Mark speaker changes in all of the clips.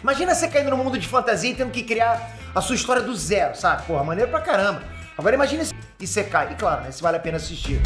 Speaker 1: Imagina você caindo no mundo de fantasia e tendo que criar a sua história do zero, sabe? Porra, maneiro pra caramba. Agora imagina esse Isekai. E claro, né? Se vale a pena assistir.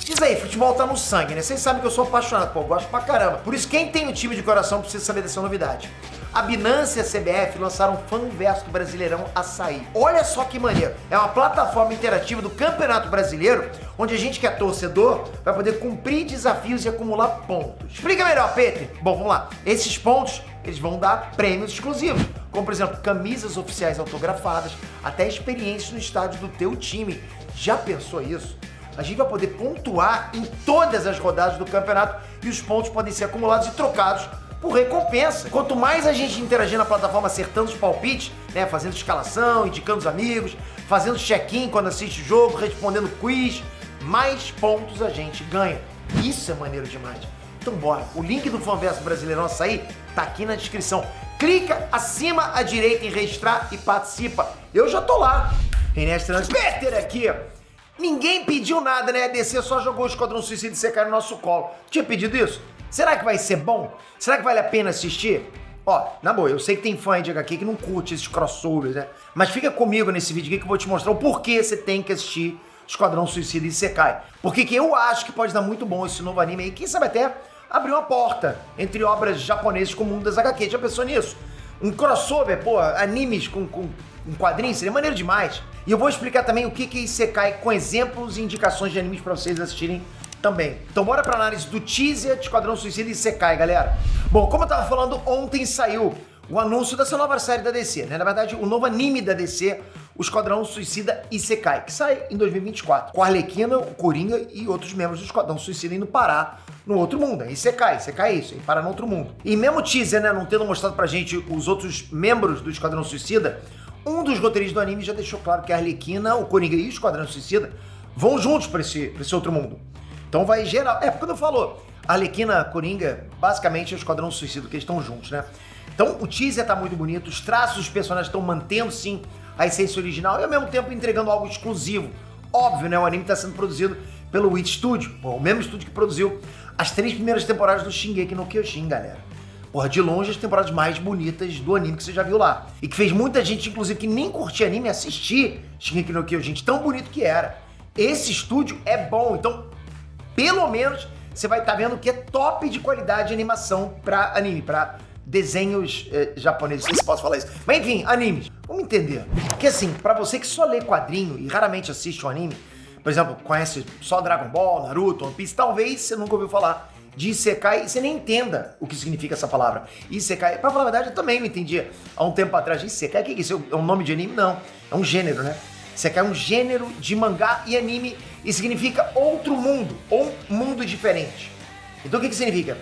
Speaker 1: Diz aí, futebol tá no sangue, né? Vocês sabem que eu sou apaixonado, pô, eu gosto pra caramba. Por isso, quem tem um time de coração precisa saber dessa novidade. A Binance e a CBF lançaram o Fanverso do Brasileirão Açaí. Olha só que maneiro. É uma plataforma interativa do Campeonato Brasileiro, onde a gente que é torcedor vai poder cumprir desafios e acumular pontos. Explica melhor, Peter. Bom, vamos lá. Esses pontos, eles vão dar prêmios exclusivos, como, por exemplo, camisas oficiais autografadas, até experiências no estádio do teu time. Já pensou isso? A gente vai poder pontuar em todas as rodadas do campeonato e os pontos podem ser acumulados e trocados por recompensa. Quanto mais a gente interagir na plataforma acertando os palpites, né, fazendo escalação, indicando os amigos, fazendo check-in quando assiste o jogo, respondendo quiz, mais pontos a gente ganha. Isso é maneiro demais. Então bora, o link do Fanverso Brasileirão Açaí tá aqui na descrição. Clica acima à direita em registrar e participa. Eu já tô lá. Ernesto Peter aqui. Ninguém pediu nada, né? A DC só jogou o Esquadrão Suicida e Isekai no nosso colo. Tinha pedido isso? Será que vai ser bom? Será que vale a pena assistir? Ó, na boa, eu sei que tem fã de HQ que não curte esses crossovers, né? Mas fica comigo nesse vídeo aqui que eu vou te mostrar o porquê você tem que assistir Esquadrão Suicida e Isekai. Porque que eu acho que pode dar muito bom esse novo anime aí. Quem sabe até abrir uma porta entre obras japonesas com o mundo das HQ. Já pensou nisso? Um crossover, pô, animes com quadrinhos, seria maneiro demais. E eu vou explicar também o que é Isekai com exemplos e indicações de animes pra vocês assistirem também. Então bora pra análise do teaser de Esquadrão Suicida e Isekai, galera. Bom, como eu tava falando, ontem saiu o anúncio dessa nova série da DC, né? Na verdade, o novo anime da DC, o Esquadrão Suicida Isekai, que sai em 2024. Com a Arlequina, o Coringa e outros membros do Esquadrão Suicida indo parar no outro mundo. Isekai é isso, é parar no outro mundo. E mesmo o teaser, né, não tendo mostrado pra gente os outros membros do Esquadrão Suicida, um dos roteiristas do anime já deixou claro que a Arlequina, o Coringa e o Esquadrão Suicida vão juntos pra esse outro mundo. Então vai geral. Quando eu falo Arlequina, Coringa, basicamente é o Esquadrão Suicida, que eles estão juntos, né? Então o teaser tá muito bonito, os traços dos personagens estão mantendo sim a essência original e ao mesmo tempo entregando algo exclusivo. Óbvio, né? O anime tá sendo produzido pelo Wit Studio, o mesmo estúdio que produziu as 3 primeiras temporadas do Shingeki no Kyojin, galera. Porra, de longe as temporadas mais bonitas do anime que você já viu lá. E que fez muita gente, inclusive, que nem curtia anime, assistir Shingeki no Kyojin, tão bonito que era. Esse estúdio é bom, então, pelo menos, você vai estar vendo que é top de qualidade de animação pra anime, pra desenhos japoneses, não sei se posso falar isso. Mas enfim, animes. Vamos entender. Porque assim, pra você que só lê quadrinho e raramente assiste um anime, por exemplo, conhece só Dragon Ball, Naruto, One Piece, talvez você nunca ouviu falar de Isekai e você nem entenda o que significa essa palavra. Isekai, pra falar a verdade, eu também não entendia há um tempo atrás. Isekai, o que é isso? É um nome de anime? Não. É um gênero, né? Isekai é um gênero de mangá e anime e significa outro mundo, ou um mundo diferente. Então o que significa?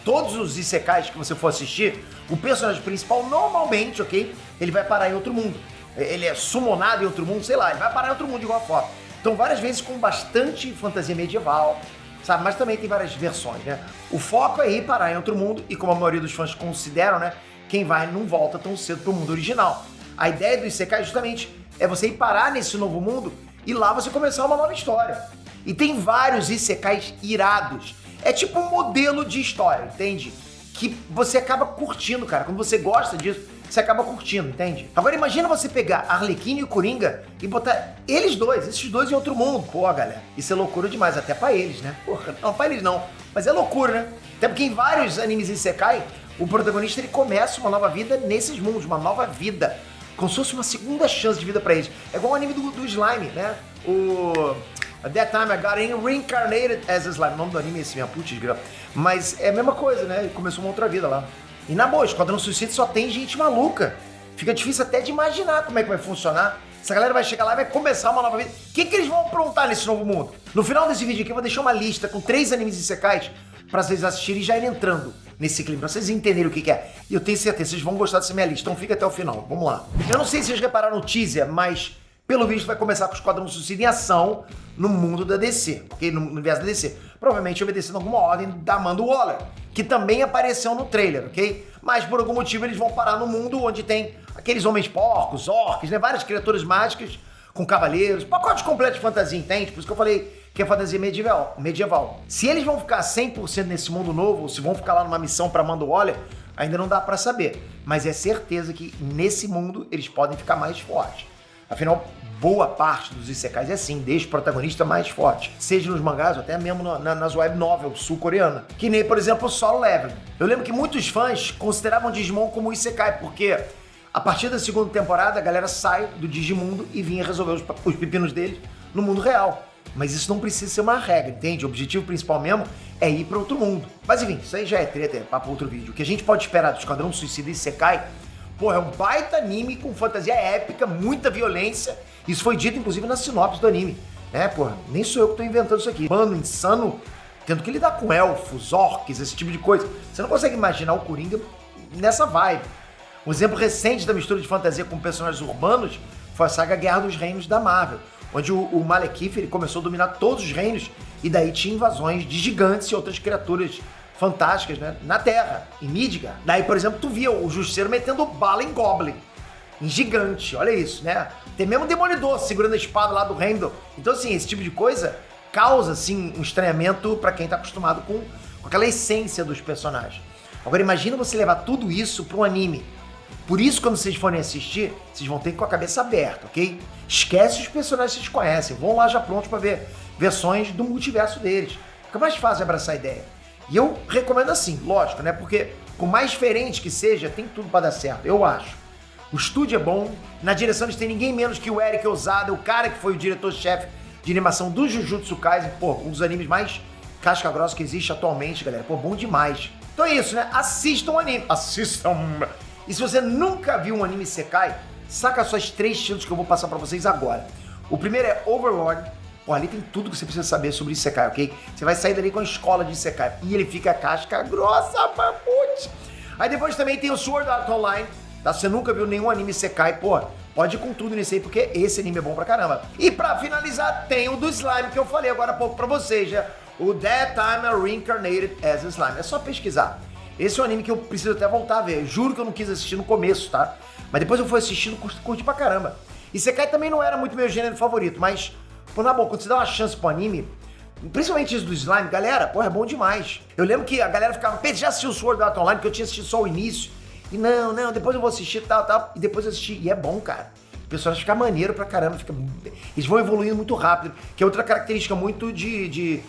Speaker 1: Todos os Isekais que você for assistir, o personagem principal normalmente, ok? Ele vai parar em outro mundo. Ele é summonado em outro mundo, sei lá, ele vai parar em outro mundo de igual forma. Então várias vezes com bastante fantasia medieval, sabe? Mas também tem várias versões, né? O foco é ir parar em outro mundo e como a maioria dos fãs consideram, né? Quem vai não volta tão cedo pro mundo original. A ideia do Isekai justamente é você ir parar nesse novo mundo e lá você começar uma nova história. E tem vários Isekais irados. É tipo um modelo de história, entende? Que você acaba curtindo, cara. Quando você gosta disso, você acaba curtindo, entende? Agora imagina você pegar Arlequina e o Coringa e botar esses dois em outro mundo. Pô, galera, isso é loucura demais, até pra eles, né? Porra, não, pra eles não. Mas é loucura, né? Até porque em vários animes Isekai, o protagonista ele começa uma nova vida nesses mundos, uma nova vida. Como se fosse uma segunda chance de vida pra eles. É igual o anime do Slime, né? That Time I Got Reincarnated as a Slime. O nome do anime é esse mesmo, putz, grava. Mas é a mesma coisa, né? Ele começou uma outra vida lá. E na boa, Esquadrão Suicida só tem gente maluca. Fica difícil até de imaginar como é que vai funcionar. Essa galera vai chegar lá e vai começar uma nova vida. O que eles vão aprontar nesse novo mundo? No final desse vídeo aqui eu vou deixar uma lista com 3 animes isekais pra vocês assistirem e já irem entrando nesse clima, pra vocês entenderem o que é. E eu tenho certeza, vocês vão gostar dessa minha lista, então fica até o final. Vamos lá. Eu não sei se vocês repararam no teaser, mas pelo visto vai começar com o Esquadrão Suicida em ação no mundo da DC, ok? No universo da DC. Provavelmente obedecendo alguma ordem da Amanda Waller, que também apareceu no trailer, ok? Mas por algum motivo eles vão parar no mundo onde tem aqueles homens porcos, orcs, né? Várias criaturas mágicas com cavaleiros, pacote completo de fantasia, entende? Por isso que eu falei que é fantasia medieval. Se eles vão ficar 100% nesse mundo novo, ou se vão ficar lá numa missão pra Mandalorian, ainda não dá pra saber. Mas é certeza que nesse mundo eles podem ficar mais fortes. Afinal, boa parte dos isekais é assim, deixa o protagonista mais forte. Seja nos mangás ou até mesmo nas web novels sul-coreanas. Que nem, por exemplo, o Solo Leveling. Eu lembro que muitos fãs consideravam Digimon como isekai, porque a partir da segunda temporada a galera sai do Digimundo e vinha resolver os pepinos deles no mundo real. Mas isso não precisa ser uma regra, entende? O objetivo principal mesmo é ir para outro mundo. Mas enfim, isso aí já é treta, é papo outro vídeo. O que a gente pode esperar do Esquadrão Suicida e Isekai, pô, é um baita anime com fantasia épica, muita violência. Isso foi dito, inclusive, na sinopse do anime. Pô, nem sou eu que tô inventando isso aqui. Mano, insano, tendo que lidar com elfos, orcs, esse tipo de coisa. Você não consegue imaginar o Coringa nessa vibe. Um exemplo recente da mistura de fantasia com personagens urbanos foi a saga Guerra dos Reinos da Marvel, onde o Malekith ele começou a dominar todos os reinos e daí tinha invasões de gigantes e outras criaturas fantásticas, né, na Terra, em Midgard. Daí, por exemplo, tu via o Justiceiro metendo bala em Goblin, em gigante, olha isso, né? Tem mesmo o Demolidor segurando a espada lá do Heimdall. Então, assim, esse tipo de coisa causa, assim, um estranhamento pra quem tá acostumado com aquela essência dos personagens. Agora, imagina você levar tudo isso pra um anime. Por isso, quando vocês forem assistir, vocês vão ter que ir com a cabeça aberta, ok? Esquece os personagens que vocês conhecem, vão lá já prontos pra ver versões do multiverso deles. Fica mais fácil abraçar a ideia. E eu recomendo assim, lógico, né? Porque por mais diferente que seja, tem tudo pra dar certo, eu acho. O estúdio é bom, na direção eles têm ninguém menos que o Eric Ozada, o cara que foi o diretor-chefe de animação do Jujutsu Kaisen, pô, um dos animes mais casca-grossa que existe atualmente, galera. Pô, bom demais. Então é isso, né? Assistam o anime. Assistam! E se você nunca viu um anime isekai, saca só os 3 estilos que eu vou passar pra vocês agora. O primeiro é Overlord. Pô, ali tem tudo que você precisa saber sobre isekai, ok? Você vai sair dali com a escola de isekai. E ele fica casca grossa, papute! Aí depois também tem o Sword Art Online. Tá? Se você nunca viu nenhum anime isekai, pô, pode ir com tudo nesse aí, porque esse anime é bom pra caramba. E pra finalizar, tem o do Slime, que eu falei agora há pouco pra vocês, já. O That Time I Reincarnated as Slime. É só pesquisar. Esse é um anime que eu preciso até voltar a ver. Juro que eu não quis assistir no começo, tá? Mas depois eu fui assistindo, curti pra caramba. Isekai também não era muito meu gênero favorito, mas, pô, na boa, quando você dá uma chance pro anime, principalmente isso do Slime, galera, pô, é bom demais. Eu lembro que a galera ficava, Pedro, já assistiu o Sword Art Online, que eu tinha assistido só o início. E não, depois eu vou assistir tal. E depois eu assisti, e é bom, cara. O personagem fica maneiro pra caramba, eles vão evoluindo muito rápido, que é outra característica muito de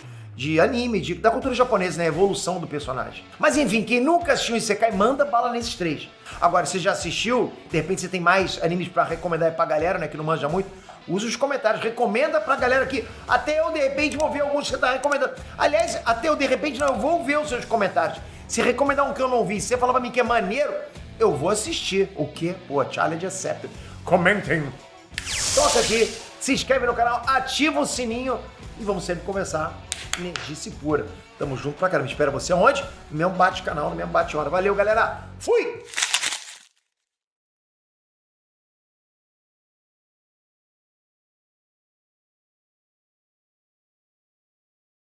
Speaker 1: anime, da cultura japonesa, né? A evolução do personagem. Mas enfim, quem nunca assistiu Isekai, manda bala nesses 3. Agora, você já assistiu, de repente você tem mais animes pra recomendar aí pra galera, né? Que não manja muito, usa os comentários, recomenda pra galera aqui. Até eu, de repente, vou ver alguns que você tá recomendando. Aliás, até eu, de repente, não, eu vou ver os seus comentários. Se recomendar um que eu não vi, se você falar pra mim que é maneiro, eu vou assistir. O quê? Pô, challenge accepted. Comentem. Toca aqui, se inscreve no canal, ativa o sininho e vamos sempre conversar. Energice pura. Tamo junto pra caramba. Espero você onde? No mesmo bate-canal, no mesmo bate-hora. Valeu, galera. Fui!